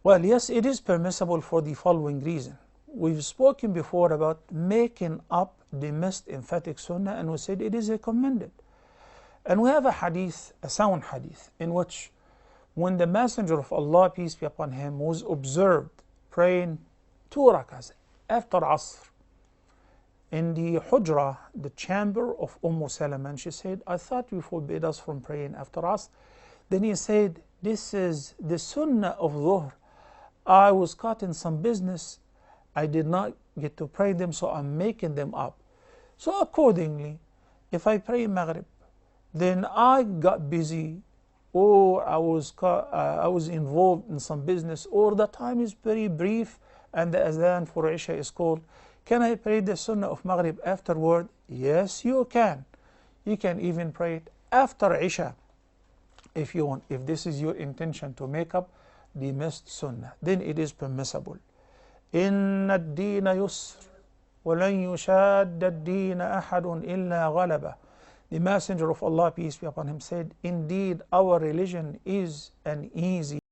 Well, yes, it is permissible for the following reason. We've spoken before about making up the missed emphatic sunnah, and we said it is recommended. And we have a hadith, a sound hadith, in which when the Messenger of Allah, peace be upon him, was observed praying 2 rakahs after Asr in the hujrah, the chamber of Salama, and she said, I thought you forbid us from praying after Asr. Then he said, this is the sunnah of Dhuhr. I was caught in some business, I did not get to pray them, so I'm making them up. So accordingly, if I pray Maghrib, then I got busy, or I was involved in some business, or the time is very brief and the azan for Isha is called, can I pray the Sunnah of Maghrib afterward? Yes, you can. You can even pray it after Isha if you want. If this is your intention to make up the missed Sunnah, then it is permissible. إن الدين يسر ولن يشاد الدين أحد إلا غلبه. The Messenger of Allah, peace be upon him, said, indeed our religion is an easy